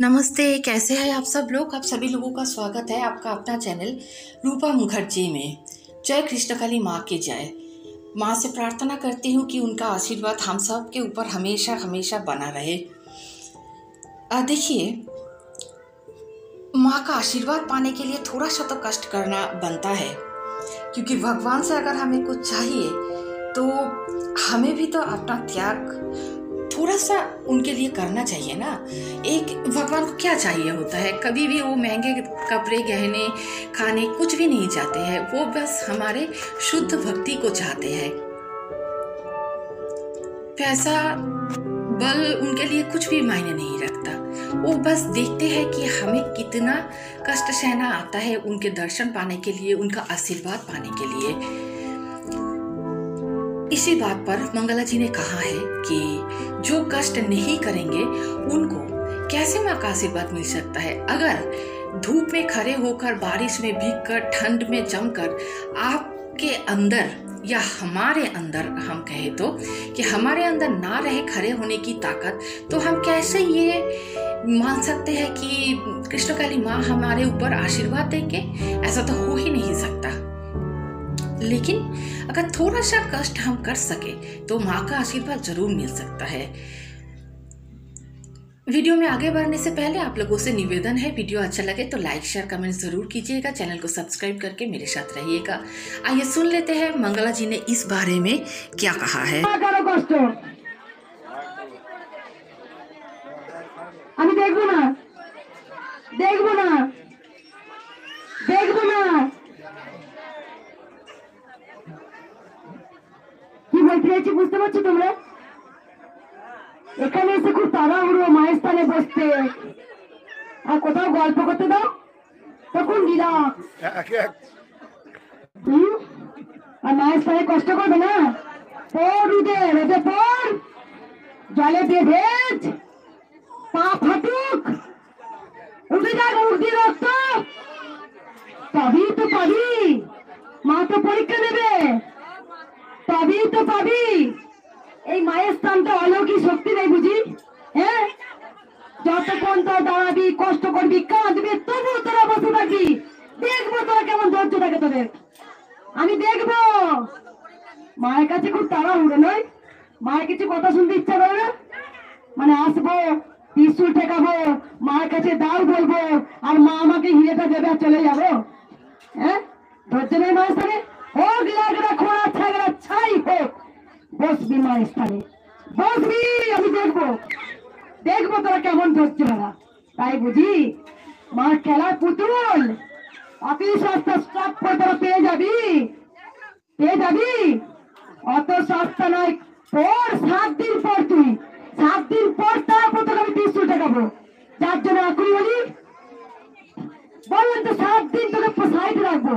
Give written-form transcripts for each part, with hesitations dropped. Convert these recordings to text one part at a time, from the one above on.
नमस्ते, कैसे हैं आप सब लोग। आप सभी लोगों का स्वागत है आपका अपना चैनल रूपा मुखर्जी में। जय कृष्णकाली माँ की जय। माँ से प्रार्थना करती हूँ कि उनका आशीर्वाद हम सब के ऊपर हमेशा हमेशा बना रहे। देखिए, माँ का आशीर्वाद पाने के लिए थोड़ा सा तो कष्ट करना बनता है, क्योंकि भगवान से अगर हमें कुछ चाहिए तो हमें भी तो अपना त्याग थोड़ा सा उनके लिए करना चाहिए ना। एक भगवान को क्या चाहिए होता है, कभी भी वो महंगे कपड़े गहने खाने कुछ भी नहीं चाहते हैं। वो बस हमारे शुद्ध भक्ति को चाहते हैं। पैसा बल उनके लिए कुछ भी मायने नहीं रखता। वो बस देखते हैं कि हमें कितना कष्ट सहना आता है उनके दर्शन पाने के लिए, उनका आशीर्वाद पाने के लिए। इसी बात पर मंगला जी ने कहा है कि जो कष्ट नहीं करेंगे उनको कैसे माँ का आशीर्वाद मिल सकता है। अगर धूप में खड़े होकर, बारिश में भीगकर, ठंड में जमकर आपके अंदर या हमारे अंदर, हम कहें तो कि हमारे अंदर ना रहे खड़े होने की ताकत, तो हम कैसे ये मान सकते हैं कि कृष्णकाली माँ हमारे ऊपर आशीर्वाद देंगे? ऐसा तो हो ही नहीं सकता। लेकिन अगर थोड़ा सा कष्ट हम कर सके तो माँ का आशीर्वाद जरूर मिल सकता है। वीडियो में आगे बढ़ने से पहले आप लोगों से निवेदन है, वीडियो अच्छा लगे तो लाइक शेयर कमेंट जरूर कीजिएगा, चैनल को सब्सक्राइब करके मेरे साथ रहिएगा। आइए सुन लेते हैं मंगला जी ने इस बारे में क्या कहा है। বুঝতে পারছো তোমরা? এখানে এসে খুব তাড়াহুড়ো মায়ের স্থানে বসতে আর কোথাও গল্প করতে দাও তখন রিল্যাক্স। আর মায়ের স্থানে কষ্ট করবে না। পড় রোদে পড়, জলে দিয়ে ভেজ, পা ফাটুক, উঠে যাক উঠি রক্ত, তবেই তো পাবি। মা তো পরীক্ষা নেবে, তবেই তো পাবি। এই মায়ের স্থানটা অলৌকিক শক্তি নেই বুঝি? হ্যাঁ, যতক্ষণ তোর দাঁড়াবি, কষ্ট করবি, কাঁদবি, তবু তোরা বসে থাকবি। দেখবো তোরা কেমন ধৈর্য থাকে তোদের, আমি দেখবো। মায়ের কাছে খুব তাড়াহুড়ো নয়, মায়ের কিছু কথা শুনতে ইচ্ছা করে না? মানে আসবো, ত্রিশূল ঠেকাবো, মায়ের কাছে দাও বলবো, আর মা আমাকে হিরেটা দেবে আর চলে যাবো? হ্যাঁ, ধৈর্য নেই মায়ের স্থানে। হোক লাগরা খোঁড়া থাকরা ছাই হোক, বসবি মায়ের স্থানে, বসবি। আমি দেখবো তোরা কেমন ধৈর্য হারা। তাই বুঝি মা খেলার পুতুল, অতি সস্তা স্টক করে তোরা পেয়ে যাবি। অত সস্তা নয়। তোর 7 দিন পর, তুই 7 দিন পর তারপর তোকে আমি 30 টাকা দেবো। যার জন্য আকুরি বলি, বললেন তো 7 দিন তোকে সাইডে রাখবো,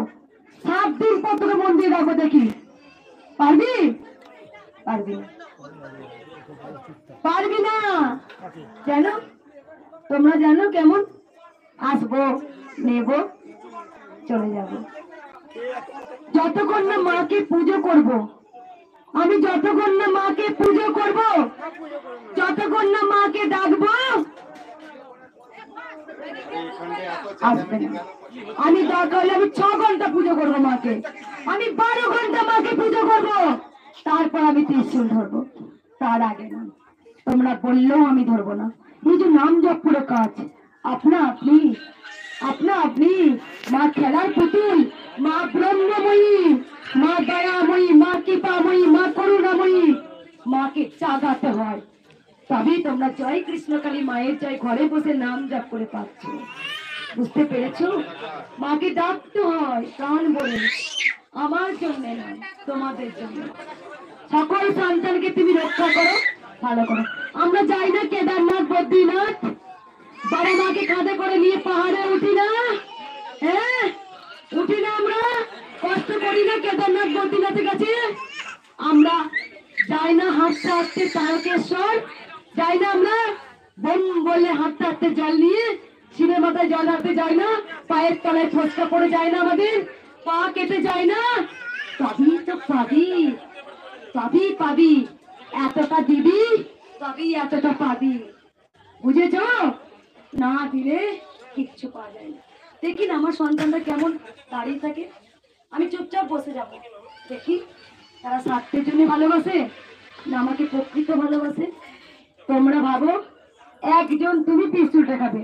7 দিন পর তোকে মন্দির রাখবো। দেখি পারবি? পারবি না। কেন? তোমরা জানো কেমন আসবো, নেব, চলে যাব। যতক্ষণ না মাকে পুজো করব, আমি যতক্ষণ না মাকে পুজো করব, যতক্ষণ না মাকে ডাকবো, আসবে না। আমি দরকার হলে আমি 6 ঘন্টা পুজো করবো মাকে, আমি 12 ঘন্টা মাকে পুজো করবো, তারপর আমি ত্রিশূল ধরবো। তার আগে না। তোমরা বললেও আমি ধরবো না। এই যে নাম জপ করে কাজ, আপনা আপনি মা খেলার পুতুল, মা ব্রহ্মময়ী, মা দয়াময়ী, মা কৃপাময়ী, মা করুণাময়ী। মাকে জাগাতে হয়, তবেই তোমরা জয় কৃষ্ণকালী মায়ের জয় ঘরে বসে নাম জপ করে পাচ্ছ। বুঝতে পেরেছো? মাকে ডাকতে হয় প্রাণ বলে, আমার জন্য নয়, তোমাদের জন্য। সকল সন্তানকে তুমি রক্ষা করো, ভালো করো। আমরা যাই না কেদারনাথ, বদ্রীনাথ, বাবা মাকে কাঁধে করে নিয়ে পাহাড়ে উঠি না? হ্যাঁ, উঠি না? আমরা কষ্ট করি না কেদারনাথ বদ্রীনাথের কাছে? আমরা যাই না হাঁটতে হাঁটতে তারকেশ্বর? যাই না আমরা বোন বলে হাঁটতে হাঁটতে জল নিয়ে শিবের মাথায় জল হাঁটতে যাই না? পায়ের তলায় ফসকা পড়ে যায় না? আমাদের পা কেটে যায় না? তবেই তো পাবি। এতটা দিবি, তবেই এতটা পাবি। বুঝেছ? না দিলে কিচ্ছু পাওয়া যায় না। দেখি না আমার সন্তানরা কেমন দাঁড়িয়ে থাকে, আমি চুপচাপ বসে যাব, দেখি তারা স্বার্থের জন্য ভালোবাসে না আমাকে প্রকৃত ভালোবাসে। তোমরা ভাবো, একজন তুমি পিস্তুলটা খাবে,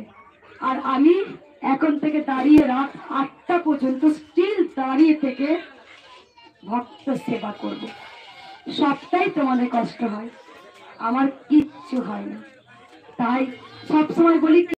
আর আমি এখন থেকে দাঁড়িয়ে রাত 8টা পর্যন্ত স্টিল দাঁড়িয়ে থেকে ভক্ত সেবা করব। সবটাই তোমাদের কষ্ট হয়, আমার কিচ্ছু হয় না। তাই সবসময় বলি